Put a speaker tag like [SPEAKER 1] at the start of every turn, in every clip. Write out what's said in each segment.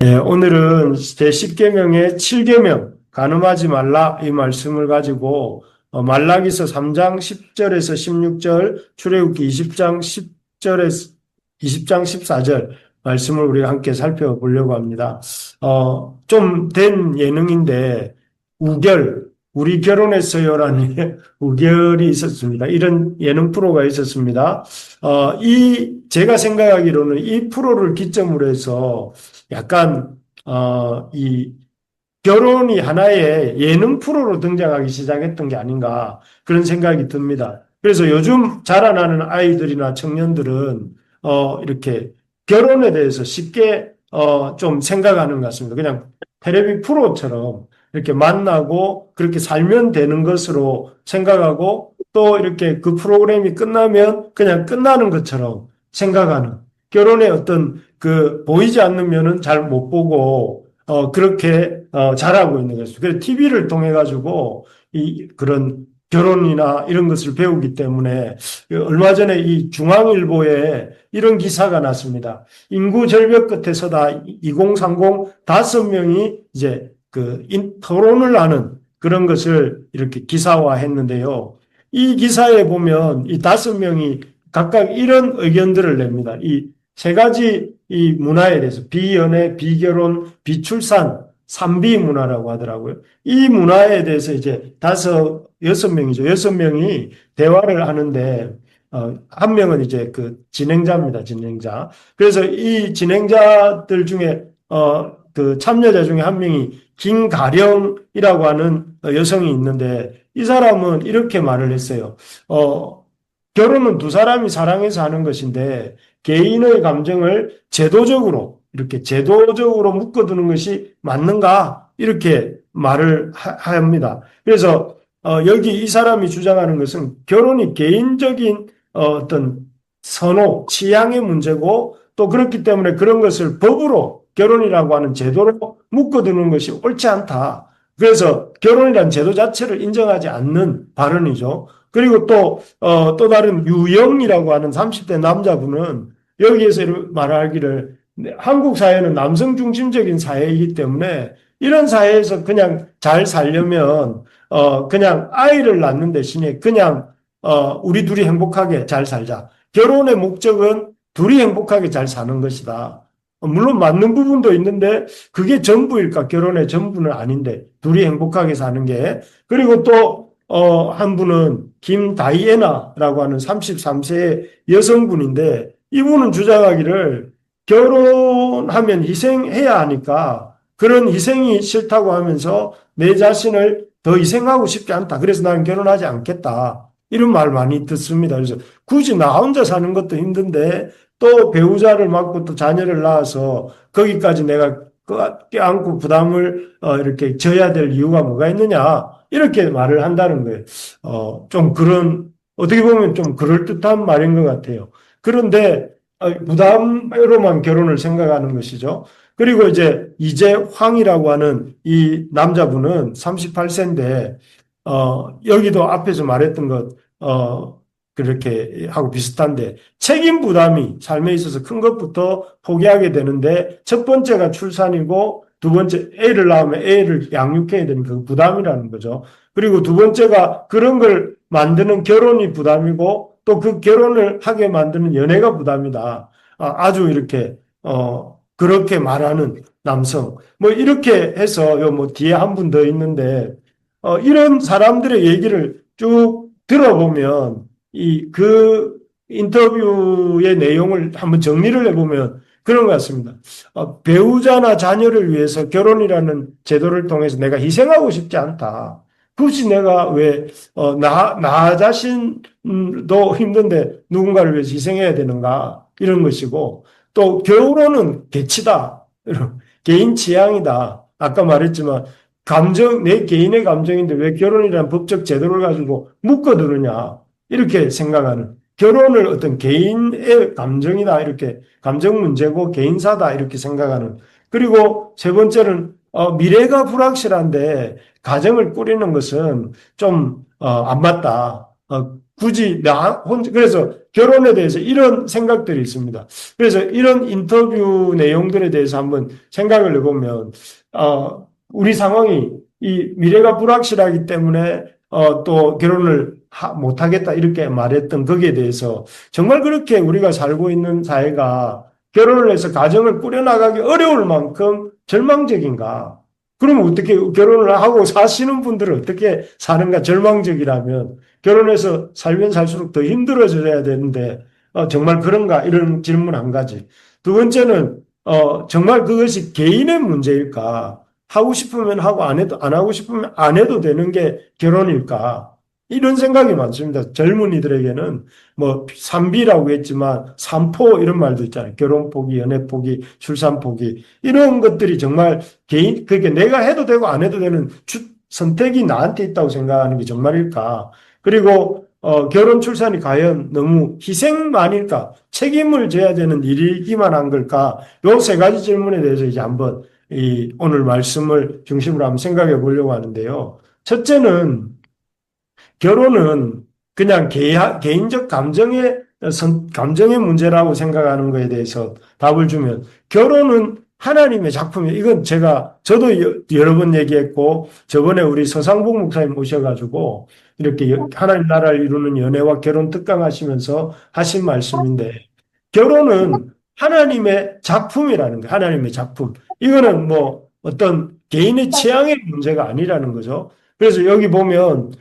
[SPEAKER 1] 예, 오늘은 제10계명의 7계명, 간음하지 말라 이 말씀을 가지고 말라기서 3장 10절에서 16절, 출애굽기 20장 10절에서 20장 14절 말씀을 우리가 함께 살펴보려고 합니다. 좀 된 예능인데 우리 결혼했어요라는 우결이 있었습니다. 이런 예능 프로가 있었습니다. 제가 생각하기로는 이 프로를 기점으로 해서 약간 이 결혼이 하나의 예능 프로로 등장하기 시작했던 게 아닌가 그런 생각이 듭니다. 그래서 요즘 자라나는 아이들이나 청년들은 이렇게 결혼에 대해서 쉽게 좀 생각하는 것 같습니다. 그냥 테레비 프로처럼 이렇게 만나고 그렇게 살면 되는 것으로 생각하고 또 이렇게 그 프로그램이 끝나면 그냥 끝나는 것처럼 생각하는 결혼의 어떤 보이지 않는 면은 잘 못 보고 그렇게 잘하고 있는 것이죠. 그래서 TV를 통해 가지고 그런 결혼이나 이런 것을 배우기 때문에 얼마 전에 이 중앙일보에 이런 기사가 났습니다. 인구 절벽 끝에 서다 2030 5명이 이제 토론을 하는 그런 것을 이렇게 기사화했는데요. 이 기사에 보면 이 5명이 각각 이런 의견들을 냅니다. 이 세 가지 이 문화에 대해서 비연애, 비결혼, 비출산, 삼비 문화라고 하더라고요. 이 문화에 대해서 이제 여섯 명이죠. 6명이 대화를 하는데 한 명은 이제 진행자입니다. 진행자. 그래서 이 진행자들 중에 참여자 중에 한 명이 김가령이라고 하는 여성이 있는데 이 사람은 이렇게 말을 했어요. 결혼은 두 사람이 사랑해서 하는 것인데 개인의 감정을 이렇게 제도적으로 묶어두는 것이 맞는가? 이렇게 말을 합니다. 그래서 여기 이 사람이 주장하는 것은 결혼이 개인적인 어떤 선호, 취향의 문제고 또 그렇기 때문에 그런 것을 법으로 결혼이라고 하는 제도로 묶어두는 것이 옳지 않다. 그래서 결혼이라는 제도 자체를 인정하지 않는 발언이죠. 그리고 또 다른 유영이라고 하는 30대 남자분은 여기에서 말하기를 한국 사회는 남성 중심적인 사회이기 때문에 이런 사회에서 그냥 잘 살려면 그냥 아이를 낳는 대신에 그냥 우리 둘이 행복하게 잘 살자. 결혼의 목적은 둘이 행복하게 잘 사는 것이다. 물론 맞는 부분도 있는데 그게 전부일까? 결혼의 전부는 아닌데 둘이 행복하게 사는 게. 그리고 또 한 분은 김다이애나라고 하는 33세 여성분인데 이분은 주장하기를 결혼하면 희생해야 하니까 그런 희생이 싫다고 하면서 내 자신을 더 희생하고 싶지 않다. 그래서 나는 결혼하지 않겠다. 이런 말 많이 듣습니다. 그래서 굳이 나 혼자 사는 것도 힘든데 또 배우자를 맡고 또 자녀를 낳아서 거기까지 내가 껴안고 부담을 이렇게 져야 될 이유가 뭐가 있느냐. 이렇게 말을 한다는 거예요. 어떻게 보면 좀 그럴듯한 말인 것 같아요. 그런데 부담으로만 결혼을 생각하는 것이죠. 그리고 이제 이재황이라고 하는 이 남자분은 38세인데 여기도 앞에서 말했던 것 그렇게 하고 비슷한데 책임 부담이 삶에 있어서 큰 것부터 포기하게 되는데 첫 번째가 출산이고 두 번째 애를 낳으면 애를 양육해야 되는 그 부담이라는 거죠. 그리고 두 번째가 그런 걸 만드는 결혼이 부담이고 또 그 결혼을 하게 만드는 연애가 부담이다. 아주 이렇게 그렇게 말하는 남성. 뭐 이렇게 해서 뭐 뒤에 한 분 더 있는데 이런 사람들의 얘기를 쭉 들어보면 인터뷰의 내용을 한번 정리를 해보면 그런 것 같습니다. 배우자나 자녀를 위해서 결혼이라는 제도를 통해서 내가 희생하고 싶지 않다. 굳이 내가 나 자신도 힘든데 누군가를 위해서 희생해야 되는가? 이런 것이고, 또 결혼은 개치다. 개인 취향이다. 아까 말했지만, 내 개인의 감정인데 왜 결혼이라는 법적 제도를 가지고 묶어두느냐. 이렇게 생각하는. 결혼을 어떤 개인의 감정이다. 이렇게 감정 문제고 개인사다. 이렇게 생각하는. 그리고 세 번째는 미래가 불확실한데 가정을 꾸리는 것은 좀 안 맞다. 굳이 그래서 결혼에 대해서 이런 생각들이 있습니다. 그래서 이런 인터뷰 내용들에 대해서 한번 생각을 해보면, 우리 상황이 이 미래가 불확실하기 때문에 또 결혼을 못하겠다 이렇게 말했던 거기에 대해서 정말 그렇게 우리가 살고 있는 사회가 결혼을 해서 가정을 꾸려나가기 어려울 만큼 절망적인가? 그러면 어떻게 결혼을 하고 사시는 분들은 어떻게 사는가 절망적이라면 결혼해서 살면 살수록 더 힘들어져야 되는데 정말 그런가? 이런 질문 한 가지. 두 번째는 정말 그것이 개인의 문제일까? 하고 싶으면 하고 안 하고 싶으면 안 해도 되는 게 결혼일까? 이런 생각이 많습니다. 젊은이들에게는 뭐 삼비라고 했지만 삼포 이런 말도 있잖아요. 결혼 포기, 연애 포기, 출산 포기 이런 것들이 정말 개인 그게 내가 해도 되고 안 해도 되는 선택이 나한테 있다고 생각하는 게 정말일까? 그리고 결혼 출산이 과연 너무 희생만일까? 책임을 져야 되는 일이기만 한 걸까? 요 세 가지 질문에 대해서 이제 한번 오늘 말씀을 중심으로 한번 생각해 보려고 하는데요. 첫째는 결혼은 그냥 개인적 감정의 문제라고 생각하는 것에 대해서 답을 주면 결혼은 하나님의 작품이에요. 이건 저도 여러 번 얘기했고, 저번에 우리 서상복 목사님 모셔가지고, 이렇게 하나님 나라를 이루는 연애와 결혼 특강하시면서 하신 말씀인데, 결혼은 하나님의 작품이라는 거예요. 하나님의 작품. 이거는 뭐 어떤 개인의 취향의 문제가 아니라는 거죠. 그래서 여기 보면,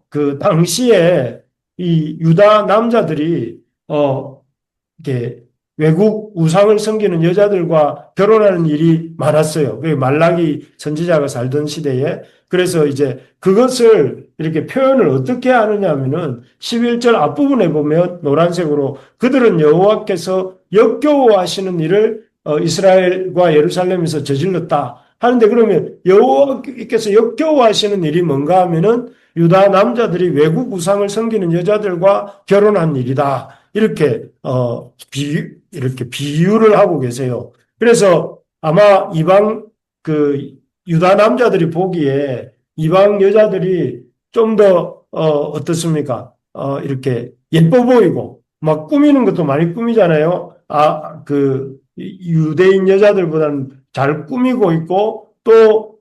[SPEAKER 1] 그 당시에 이 유다 남자들이, 이렇게 외국 우상을 섬기는 여자들과 결혼하는 일이 많았어요. 그 말라기 선지자가 살던 시대에. 그래서 이제 그것을 이렇게 표현을 어떻게 하느냐 하면은 11절 앞부분에 보면 노란색으로 그들은 여호와께서 역겨워하시는 일을 이스라엘과 예루살렘에서 저질렀다. 하는데 그러면 여호와께서 역겨워하시는 일이 뭔가 하면은 유다 남자들이 외국 우상을 섬기는 여자들과 결혼한 일이다. 이렇게 비유를 하고 계세요. 그래서 아마 그 유다 남자들이 보기에 이방 여자들이 좀 더, 어떻습니까? 이렇게 예뻐 보이고, 막 꾸미는 것도 많이 꾸미잖아요. 유대인 여자들보다는 잘 꾸미고 있고, 또,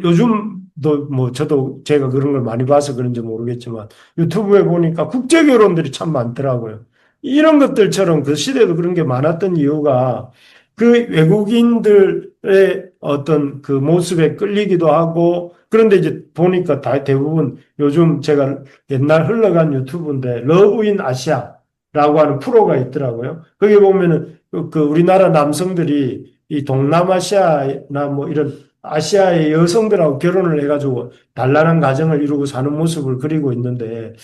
[SPEAKER 1] 요즘도 뭐 저도 제가 그런 걸 많이 봐서 그런지 모르겠지만 유튜브에 보니까 국제 결혼들이 참 많더라고요. 이런 것들처럼 그 시대도 그런 게 많았던 이유가 그 외국인들의 어떤 그 모습에 끌리기도 하고 그런데 이제 보니까 다 대부분 요즘 제가 옛날 흘러간 유튜브인데 러브 인 아시아라고 하는 프로가 있더라고요. 거기 보면은 그 우리나라 남성들이 이 동남아시아나 뭐 이런 아시아의 여성들하고 결혼을 해가지고 단란한 가정을 이루고 사는 모습을 그리고 있는데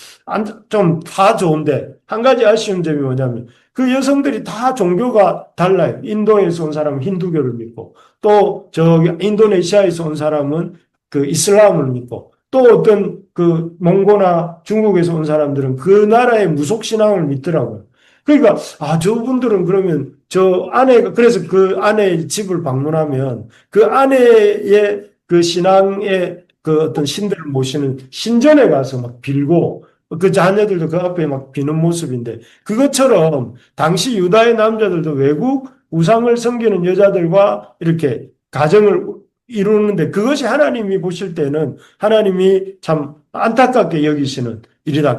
[SPEAKER 1] 좀 다 좋은데 한 가지 아쉬운 점이 뭐냐면 그 여성들이 다 종교가 달라요. 인도에서 온 사람은 힌두교를 믿고 또 저기 인도네시아에서 온 사람은 그 이슬람을 믿고 또 어떤 그 몽고나 중국에서 온 사람들은 그 나라의 무속신앙을 믿더라고요. 그러니까 저분들은 그러면 저 아내가 그래서 그 아내의 집을 방문하면 그 아내의 그 신앙의 그 어떤 신들을 모시는 신전에 가서 막 빌고 그 자녀들도 그 앞에 막 비는 모습인데 그것처럼 당시 유다의 남자들도 외국 우상을 섬기는 여자들과 이렇게 가정을 이루는데 그것이 하나님이 보실 때는 하나님이 참 안타깝게 여기시는 일이다.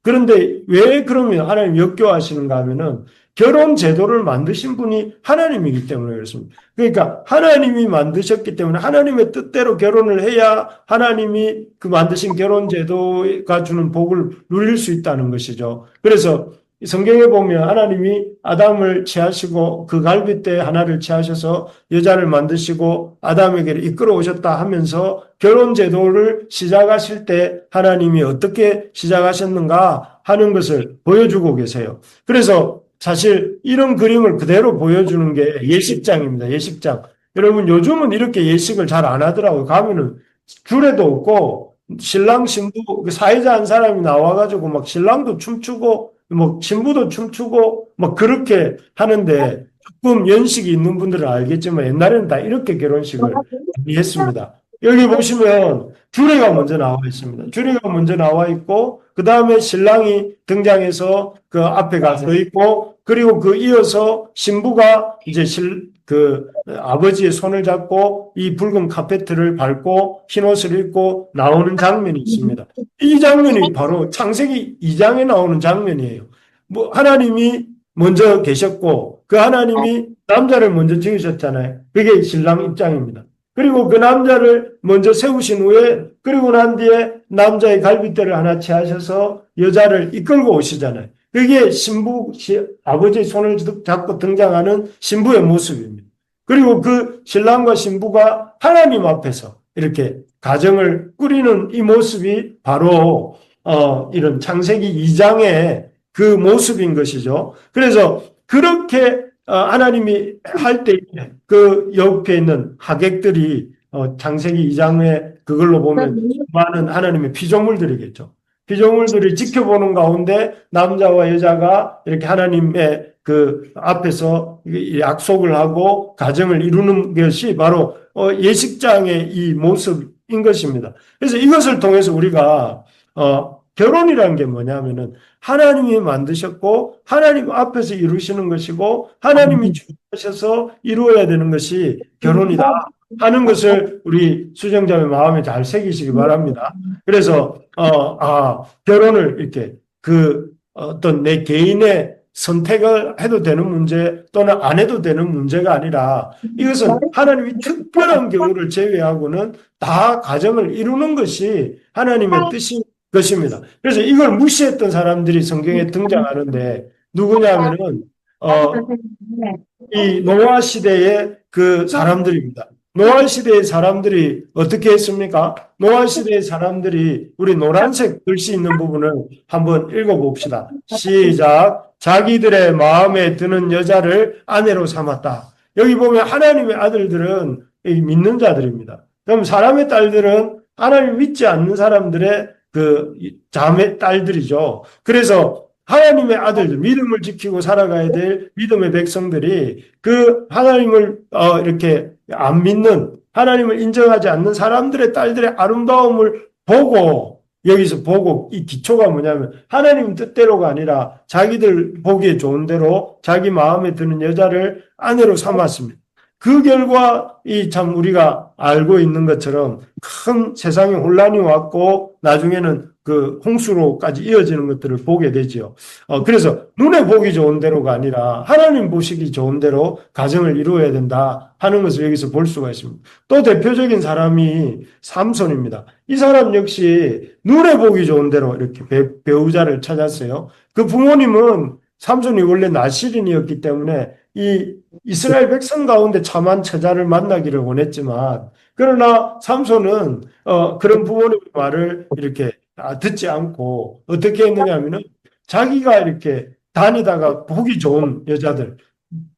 [SPEAKER 1] 그런데 왜 그러면 하나님 역겨워하시는가 하면은 결혼 제도를 만드신 분이 하나님이기 때문에 그렇습니다. 그러니까 하나님이 만드셨기 때문에 하나님의 뜻대로 결혼을 해야 하나님이 그 만드신 결혼 제도가 주는 복을 누릴 수 있다는 것이죠. 그래서 성경에 보면 하나님이 아담을 취하시고 그 갈빗대 하나를 취하셔서 여자를 만드시고 아담에게 이끌어 오셨다 하면서 결혼 제도를 시작하실 때 하나님이 어떻게 시작하셨는가 하는 것을 보여주고 계세요. 그래서 사실 이런 그림을 그대로 보여주는 게 예식장입니다. 예식장. 여러분 요즘은 이렇게 예식을 잘 안 하더라고요. 가면은 줄에도 없고 신랑 신부 사회자 한 사람이 나와가지고 막 신랑도 춤추고 뭐 신부도 춤추고 막 그렇게 하는데 조금 연식이 있는 분들은 알겠지만 옛날에는 다 이렇게 결혼식을 했습니다. 여기 보시면 주례가 먼저 나와 있습니다. 주례가 먼저 나와 있고, 그 다음에 신랑이 등장해서 그 앞에 가서 있고, 그리고 그 이어서 신부가 이제 그 아버지의 손을 잡고 이 붉은 카페트를 밟고 흰 옷을 입고 나오는 장면이 있습니다. 이 장면이 바로 창세기 2장에 나오는 장면이에요. 뭐 하나님이 먼저 계셨고 그 하나님이 남자를 먼저 지으셨잖아요. 그게 신랑 입장입니다. 그리고 그 남자를 먼저 세우신 후에 그리고 난 뒤에 남자의 갈빗대를 하나 취하셔서 여자를 이끌고 오시잖아요. 그게 신부, 아버지의 손을 잡고 등장하는 신부의 모습입니다. 그리고 그 신랑과 신부가 하나님 앞에서 이렇게 가정을 꾸리는 이 모습이 바로 이런 창세기 2장의 그 모습인 것이죠. 그래서 그렇게 하나님이 할 때 그 옆에 있는 하객들이 창세기 2장에 그걸로 보면 많은 하나님의 피조물들이겠죠. 피조물들이 지켜보는 가운데 남자와 여자가 이렇게 하나님의 그 앞에서 약속을 하고 가정을 이루는 것이 바로 예식장의 이 모습인 것입니다. 그래서 이것을 통해서 우리가 결혼이라는 게 뭐냐면은 하나님이 만드셨고 하나님 앞에서 이루시는 것이고 하나님이 주하셔서 이루어야 되는 것이 결혼이다 하는 것을 우리 수정자의 마음에 잘 새기시기 바랍니다. 그래서 결혼을 이렇게 그 어떤 내 개인의 선택을 해도 되는 문제 또는 안 해도 되는 문제가 아니라 이것은 하나님이 특별한 경우를 제외하고는 다 가정을 이루는 것이 하나님의 뜻인 것입니다. 그래서 이걸 무시했던 사람들이 성경에 등장하는데 누구냐면은 이 노아 시대의 그 사람들입니다. 노아 시대의 사람들이 어떻게 했습니까? 노아 시대의 사람들이 우리 노란색 글씨 있는 부분을 한번 읽어봅시다. 시작. 자기들의 마음에 드는 여자를 아내로 삼았다. 여기 보면 하나님의 아들들은 믿는 자들입니다. 그럼 사람의 딸들은 하나님 믿지 않는 사람들의 그 자매 딸들이죠. 그래서 하나님의 아들들, 믿음을 지키고 살아가야 될 믿음의 백성들이 그 하나님을 이렇게 안 믿는, 하나님을 인정하지 않는 사람들의 딸들의 아름다움을 보고, 여기서 보고, 이 기초가 뭐냐면 하나님 뜻대로가 아니라 자기들 보기에 좋은 대로 자기 마음에 드는 여자를 아내로 삼았습니다. 그 결과 이 참 우리가 알고 있는 것처럼 큰 세상에 혼란이 왔고 나중에는 그 홍수로까지 이어지는 것들을 보게 되지요. 그래서 눈에 보기 좋은 대로가 아니라 하나님 보시기 좋은 대로 가정을 이루어야 된다 하는 것을 여기서 볼 수가 있습니다. 또 대표적인 사람이 삼손입니다. 이 사람 역시 눈에 보기 좋은 대로 이렇게 배우자를 찾았어요. 그 부모님은 삼손이 원래 나실인이었기 때문에 이 이스라엘 백성 가운데 참한 처자를 만나기를 원했지만 그러나 삼손은 그런 부모님의 말을 이렇게 듣지 않고 어떻게 했느냐 하면은 자기가 이렇게 다니다가 보기 좋은 여자들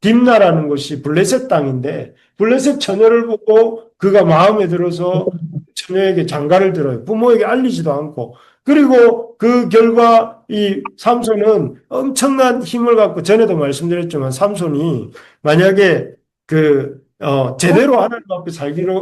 [SPEAKER 1] 딥나라는 곳이 블레셋 땅인데 블레셋 처녀를 보고 그가 마음에 들어서 처녀에게 장가를 들어요. 부모에게 알리지도 않고 그리고 그 결과 이 삼손은 엄청난 힘을 갖고 전에도 말씀드렸지만 삼손이 만약에 제대로 하나님 앞에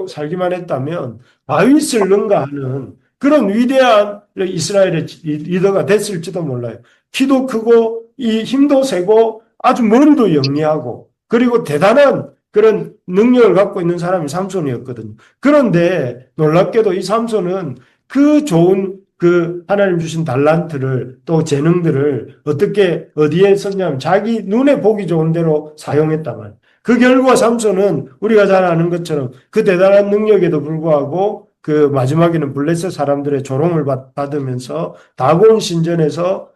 [SPEAKER 1] 살기만 했다면 다윗을 능가하는 그런 위대한 이스라엘의 리더가 됐을지도 몰라요. 키도 크고 이 힘도 세고 아주 머리도 영리하고 그리고 대단한 그런 능력을 갖고 있는 사람이 삼손이었거든요. 그런데 놀랍게도 이 삼손은 그 좋은 그 하나님 주신 달란트를 또 재능들을 어떻게 어디에 썼냐면 자기 눈에 보기 좋은 대로 사용했다만 그 결과 삼손은 우리가 잘 아는 것처럼 그 대단한 능력에도 불구하고 그 마지막에는 블레셋 사람들의 조롱을 받으면서 다곤 신전에서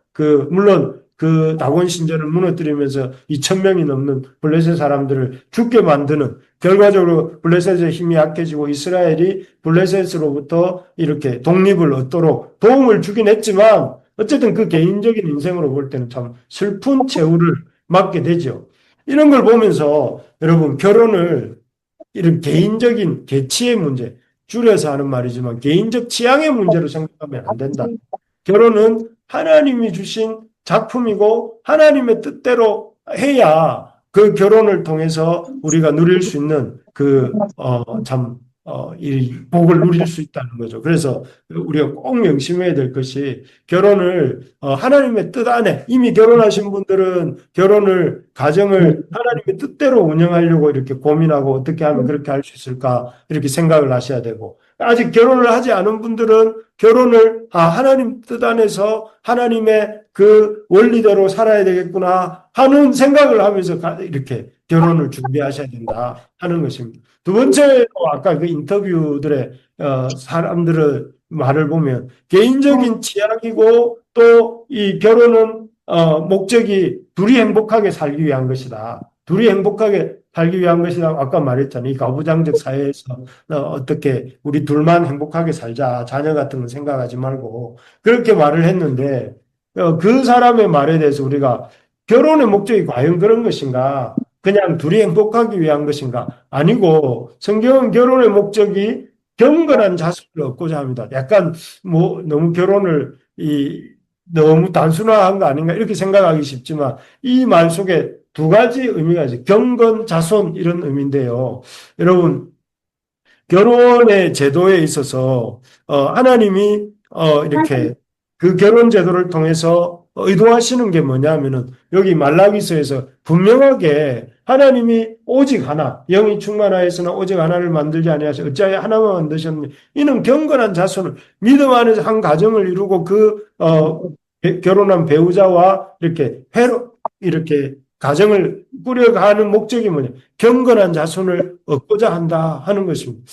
[SPEAKER 1] 물론 그 다곤 신전을 무너뜨리면서 2,000명이 넘는 블레셋 사람들을 죽게 만드는 결과적으로 블레셋의 힘이 약해지고 이스라엘이 블레셋으로부터 이렇게 독립을 얻도록 도움을 주긴 했지만 어쨌든 그 개인적인 인생으로 볼 때는 참 슬픈 최후를 맞게 되죠. 이런 걸 보면서 여러분 결혼을 이런 개인적인 계치의 문제, 줄여서 하는 말이지만 개인적 취향의 문제로 생각하면 안 된다. 결혼은 하나님이 주신 작품이고 하나님의 뜻대로 해야 그 결혼을 통해서 우리가 누릴 수 있는 참 이 복을 누릴 수 있다는 거죠. 그래서 우리가 꼭 명심해야 될 것이 결혼을 하나님의 뜻 안에 이미 결혼하신 분들은 결혼을 가정을 하나님의 뜻대로 운영하려고 이렇게 고민하고 어떻게 하면 그렇게 할 수 있을까 이렇게 생각을 하셔야 되고 아직 결혼을 하지 않은 분들은 결혼을 하나님 뜻 안에서 하나님의 그 원리대로 살아야 되겠구나 하는 생각을 하면서 이렇게 결혼을 준비하셔야 된다 하는 것입니다. 두 번째로 아까 그 인터뷰들의 사람들의 말을 보면 개인적인 취향이고 또 이 결혼은 목적이 둘이 행복하게 살기 위한 것이다. 둘이 행복하게 살기 위한 것이다. 아까 말했잖아요. 이 가부장적 사회에서 어떻게 우리 둘만 행복하게 살자. 자녀 같은 거 생각하지 말고 그렇게 말을 했는데 그 사람의 말에 대해서 우리가 결혼의 목적이 과연 그런 것인가? 그냥 둘이 행복하기 위한 것인가? 아니고 성경은 결혼의 목적이 경건한 자식을 얻고자 합니다. 약간 뭐 너무 결혼을 너무 단순화한 거 아닌가 이렇게 생각하기 쉽지만 이 말 속에 두 가지 의미가 있어요. 경건, 자손 이런 의미인데요. 여러분 결혼의 제도에 있어서 하나님이 이렇게 그 결혼 제도를 통해서 의도하시는 게 뭐냐면은 여기 말라기서에서 분명하게 하나님이 오직 하나 영이 충만하였으나 오직 하나를 만들지 아니하셔 어찌하여 하나만 만드셨느냐 이는 경건한 자손을 믿음 안에서 한 가정을 이루고 그 결혼한 배우자와 이렇게 회로 이렇게 가정을 꾸려가는 목적이 뭐냐 경건한 자손을 얻고자 한다 하는 것입니다.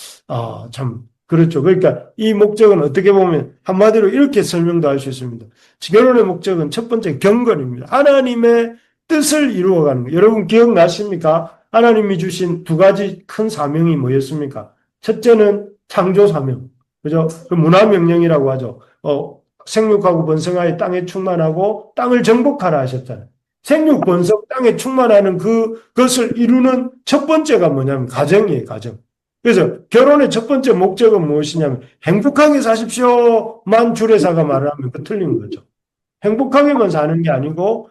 [SPEAKER 1] 참 그렇죠. 그러니까 이 목적은 어떻게 보면 한마디로 이렇게 설명도 할 수 있습니다. 결혼의 목적은 첫 번째 경건입니다. 하나님의 뜻을 이루어가는 거예요. 여러분 기억나십니까? 하나님이 주신 두 가지 큰 사명이 뭐였습니까? 첫째는 창조 사명, 그죠? 그 문화명령이라고 하죠. 생육하고 번성하여 땅에 충만하고 땅을 정복하라 하셨잖아요. 생육 번성 땅에 충만하는 그것을 이루는 첫 번째가 뭐냐면 가정이에요, 가정. 그래서 결혼의 첫 번째 목적은 무엇이냐면 행복하게 사십시오만 주례사가 말을 하면 그 틀린 거죠. 행복하게만 사는 게 아니고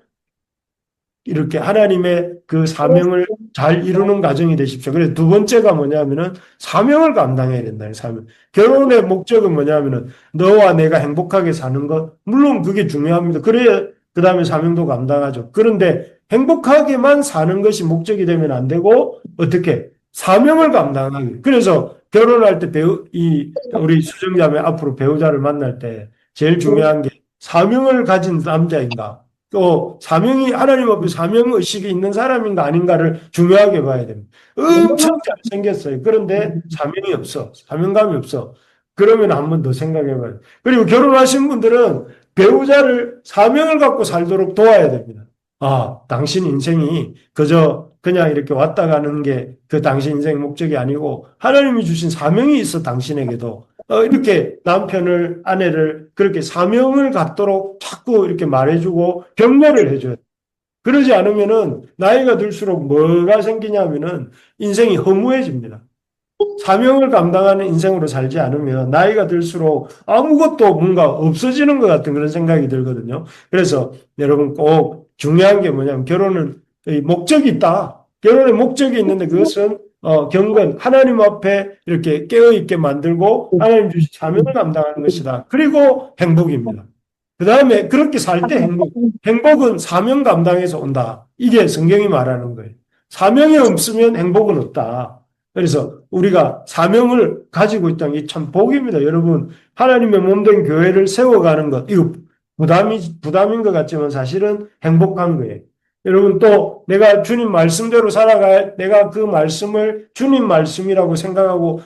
[SPEAKER 1] 이렇게 하나님의 그 사명을 잘 이루는 가정이 되십시오. 그래서 두 번째가 뭐냐면은 사명을 감당해야 된다는 사명. 결혼의 목적은 뭐냐면은 너와 내가 행복하게 사는 것. 물론 그게 중요합니다. 그래야 그 다음에 사명도 감당하죠. 그런데 행복하게만 사는 것이 목적이 되면 안 되고 어떻게 사명을 감당하기. 그래서 결혼할 때 우리 수정자매 앞으로 배우자를 만날 때 제일 중요한 게 사명을 가진 남자인가. 또 사명이 하나님 앞에 사명 의식이 있는 사람인가 아닌가를 중요하게 봐야 됩니다. 엄청 잘생겼어요. 그런데 사명이 없어. 사명감이 없어. 그러면 한 번 더 생각해 봐요. 그리고 결혼하신 분들은 배우자를 사명을 갖고 살도록 도와야 됩니다. 당신 인생이 그냥 이렇게 왔다 가는 게 그 당신 인생의 목적이 아니고 하나님이 주신 사명이 있어 당신에게도 이렇게 남편을 아내를 그렇게 사명을 갖도록 자꾸 이렇게 말해주고 격려를 해줘요. 그러지 않으면은 나이가 들수록 뭐가 생기냐면은 인생이 허무해집니다. 사명을 감당하는 인생으로 살지 않으면 나이가 들수록 아무것도 뭔가 없어지는 것 같은 그런 생각이 들거든요. 그래서 여러분 꼭 중요한 게 뭐냐면 결혼은 목적이 있다. 결혼의 목적이 있는데 그것은 경건 하나님 앞에 이렇게 깨어있게 만들고 하나님 주신 사명을 감당하는 것이다. 그리고 행복입니다. 그 다음에 그렇게 살 때 행복은 사명 감당해서 온다. 이게 성경이 말하는 거예요. 사명이 없으면 행복은 없다. 그래서 우리가 사명을 가지고 있다는 게 참 복입니다. 여러분, 하나님의 몸된 교회를 세워가는 것, 이거 부담인 것 같지만 사실은 행복한 거예요. 여러분, 또 내가 주님 말씀대로 내가 그 말씀을 주님 말씀이라고 생각하고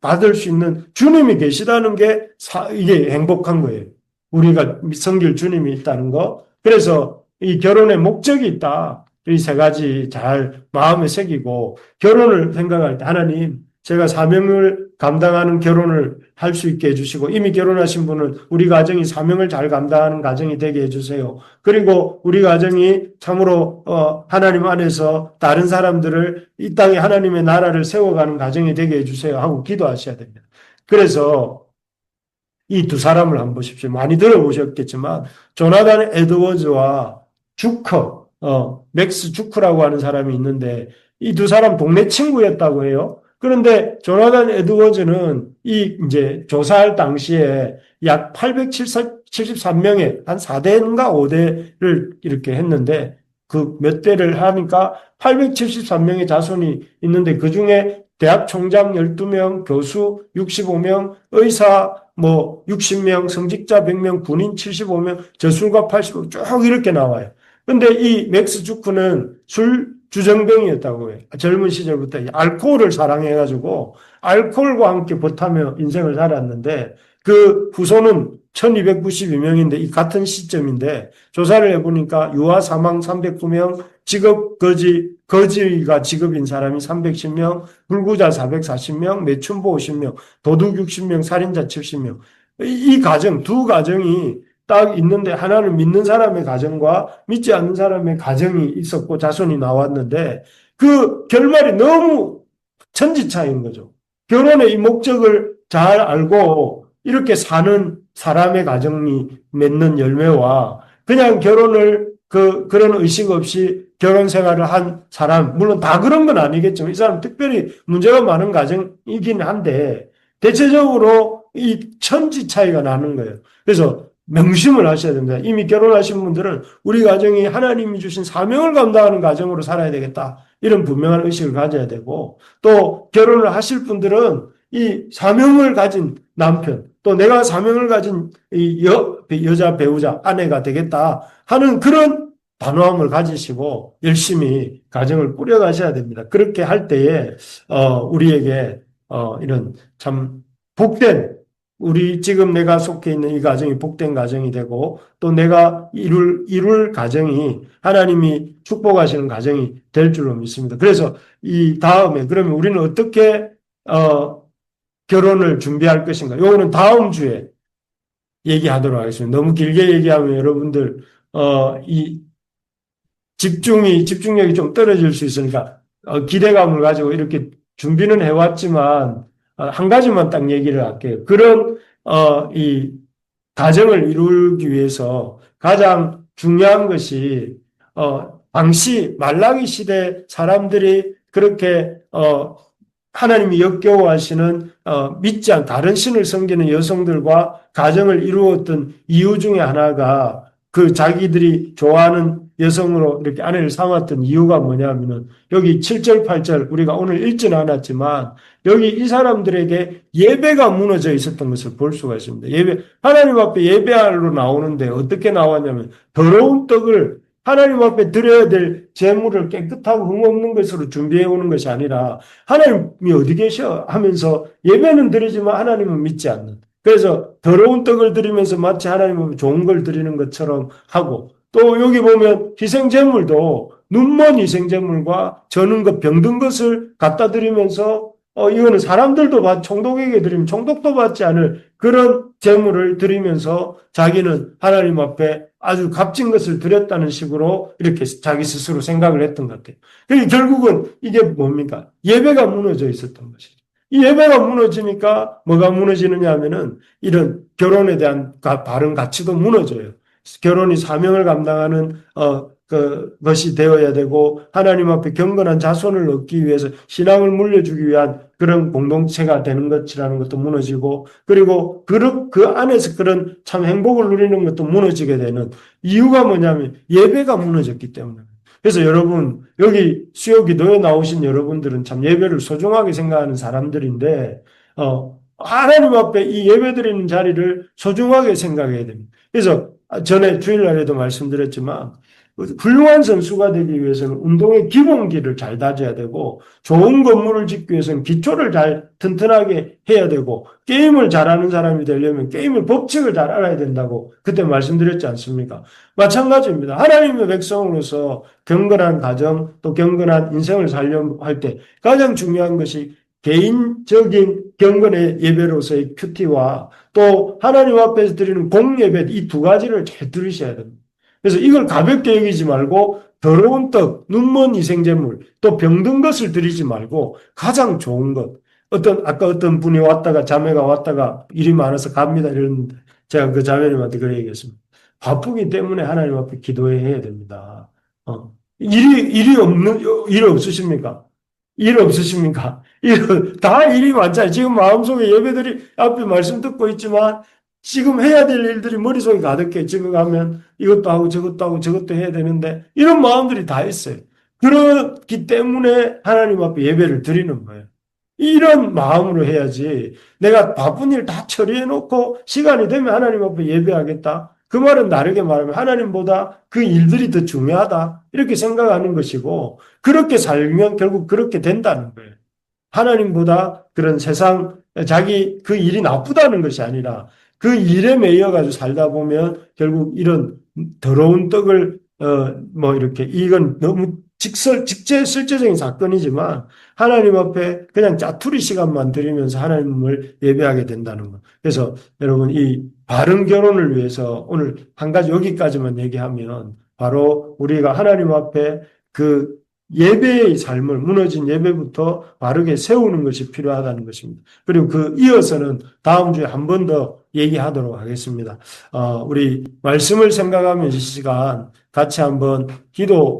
[SPEAKER 1] 받을 수 있는 주님이 계시다는 게 이게 행복한 거예요. 우리가 섬길 주님이 있다는 거. 그래서 이 결혼의 목적이 있다. 이 세 가지 잘 마음에 새기고 결혼을 생각할 때 하나님 제가 사명을 감당하는 결혼을 할 수 있게 해주시고 이미 결혼하신 분은 우리 가정이 사명을 잘 감당하는 가정이 되게 해주세요. 그리고 우리 가정이 참으로 하나님 안에서 다른 사람들을 이 땅에 하나님의 나라를 세워가는 가정이 되게 해주세요 하고 기도하셔야 됩니다. 그래서 이 두 사람을 한번 보십시오. 많이 들어보셨겠지만 조나단 에드워즈와 맥스 주커라고 하는 사람이 있는데 이 두 사람 동네 친구였다고 해요. 그런데 조나단 에드워즈는 이 이제 조사할 당시에 약 873명의 한 4대인가 5대를 이렇게 했는데 그 몇 대를 하니까 873명의 자손이 있는데 그중에 대학 총장 12명, 교수 65명, 의사 뭐 60명, 성직자 100명, 군인 75명, 저술가 80명 쭉 이렇게 나와요. 근데 이 맥스 주크는 술 주정뱅이였다고 해요. 젊은 시절부터 알코올을 사랑해가지고 알코올과 함께 버타며 인생을 살았는데 그 후손은 1292명인데 이 같은 시점인데 조사를 해보니까 유아 사망 309명, 직업 거지가 직업인 사람이 310명, 불구자 440명, 매춘부 50명, 도둑 60명, 살인자 70명. 이 가정, 두 가정이 딱 있는데 하나는 믿는 사람의 가정과 믿지 않는 사람의 가정이 있었고 자손이 나왔는데 그 결말이 너무 천지차이인 거죠. 결혼의 이 목적을 잘 알고 이렇게 사는 사람의 가정이 맺는 열매와 그냥 결혼을 그런 의식 없이 결혼 생활을 한 사람, 물론 다 그런 건 아니겠지만 이 사람 특별히 문제가 많은 가정이긴 한데 대체적으로 이 천지 차이가 나는 거예요. 그래서 명심을 하셔야 됩니다. 이미 결혼하신 분들은 우리 가정이 하나님이 주신 사명을 감당하는 가정으로 살아야 되겠다. 이런 분명한 의식을 가져야 되고 또 결혼을 하실 분들은 이 사명을 가진 남편 또 내가 사명을 가진 이 여자 배우자 아내가 되겠다 하는 그런 단호함을 가지시고 열심히 가정을 꾸려가셔야 됩니다. 그렇게 할 때에 우리에게 이런 참 복된 우리 지금 내가 속해 있는 이 가정이 복된 가정이 되고 또 내가 이룰 가정이 하나님이 축복하시는 가정이 될 줄로 믿습니다. 그래서 이 다음에 그러면 우리는 어떻게 결혼을 준비할 것인가? 요거는 다음 주에 얘기하도록 하겠습니다. 너무 길게 얘기하면 여러분들 이 집중력이 좀 떨어질 수 있으니까 기대감을 가지고 이렇게 준비는 해왔지만 한 가지만 딱 얘기를 할게요. 그런 이 가정을 이루기 위해서 가장 중요한 것이 당시 말라기 시대 사람들이 그렇게 하나님이 역겨워하시는 믿지 않은 다른 신을 섬기는 여성들과 가정을 이루었던 이유 중에 하나가 그 자기들이 좋아하는 여성으로 이렇게 아내를 삼았던 이유가 뭐냐면은 여기 7절, 8절 우리가 오늘 읽지는 않았지만 여기 이 사람들에게 예배가 무너져 있었던 것을 볼 수가 있습니다. 하나님 앞에 예배하러 나오는데 어떻게 나왔냐면 더러운 떡을 하나님 앞에 드려야 될 재물을 깨끗하고 흠없는 것으로 준비해 오는 것이 아니라 하나님이 어디 계셔 하면서 예배는 드리지만 하나님은 믿지 않는. 그래서 더러운 떡을 드리면서 마치 하나님은 좋은 걸 드리는 것처럼 하고 또 여기 보면 희생제물도 눈먼 희생제물과 저는 것 병든 것을 갖다 드리면서 이거는 사람들도 총독에게 드리면 총독도 받지 않을 그런 제물을 드리면서 자기는 하나님 앞에 아주 값진 것을 드렸다는 식으로 이렇게 자기 스스로 생각을 했던 것 같아요. 그러니까 결국은 이게 뭡니까? 예배가 무너져 있었던 것이죠. 이 예배가 무너지니까 뭐가 무너지느냐 하면은 이런 결혼에 대한 바른 가치도 무너져요. 결혼이 사명을 감당하는 것이 되어야 되고 하나님 앞에 경건한 자손을 얻기 위해서 신앙을 물려주기 위한 그런 공동체가 되는 것이라는 것도 무너지고 그리고 그 안에서 그런 참 행복을 누리는 것도 무너지게 되는 이유가 뭐냐면 예배가 무너졌기 때문에. 그래서 여러분 여기 수요 기도에 나오신 여러분들은 참 예배를 소중하게 생각하는 사람들인데 하나님 앞에 이 예배 드리는 자리를 소중하게 생각해야 됩니다. 그래서 전에 주일날에도 말씀드렸지만 훌륭한 선수가 되기 위해서는 운동의 기본기를 잘 다져야 되고 좋은 건물을 짓기 위해서는 기초를 잘 튼튼하게 해야 되고 게임을 잘하는 사람이 되려면 게임의 법칙을 잘 알아야 된다고 그때 말씀드렸지 않습니까? 마찬가지입니다. 하나님의 백성으로서 경건한 가정 또 경건한 인생을 살려고 할 때 가장 중요한 것이 개인적인 경건의 예배로서의 큐티와 또 하나님 앞에서 드리는 공예배 이 두 가지를 잘 들으셔야 됩니다. 그래서 이걸 가볍게 여기지 말고 더러운 떡, 눈먼 희생제물, 또 병든 것을 드리지 말고 가장 좋은 것. 아까 어떤 분이 왔다가 자매가 왔다가 일이 많아서 갑니다 이랬는데 제가 그 자매님한테 그래 얘기했습니다. 바쁘기 때문에 하나님 앞에 기도해야 됩니다. 일이 없으십니까? 일 없으십니까? 다 일이 많잖아요. 지금 마음속에 예배들이 앞에 말씀 듣고 있지만 지금 해야 될 일들이 머릿속에 가득해. 집에 가면 이것도 하고 저것도 하고 저것도 해야 되는데 이런 마음들이 다 있어요. 그렇기 때문에 하나님 앞에 예배를 드리는 거예요. 이런 마음으로 해야지 내가 바쁜 일 다 처리해 놓고 시간이 되면 하나님 앞에 예배하겠다. 그 말은 다르게 말하면 하나님보다 그 일들이 더 중요하다. 이렇게 생각하는 것이고 그렇게 살면 결국 그렇게 된다는 거예요. 하나님보다 그런 세상, 자기 그 일이 나쁘다는 것이 아니라 그 일에 매여가지고 살다 보면 결국 이런 더러운 떡을, 뭐 이렇게, 이건 너무 실제적인 사건이지만 하나님 앞에 그냥 짜투리 시간만 드리면서 하나님을 예배하게 된다는 것. 그래서 여러분 이 바른 결혼을 위해서 오늘 한 가지 여기까지만 얘기하면 바로 우리가 하나님 앞에 그 예배의 삶을 무너진 예배부터 바르게 세우는 것이 필요하다는 것입니다. 그리고 그 이어서는 다음 주에 한 번 더 얘기하도록 하겠습니다. 우리 말씀을 생각하면서 이 시간 같이 한번 기도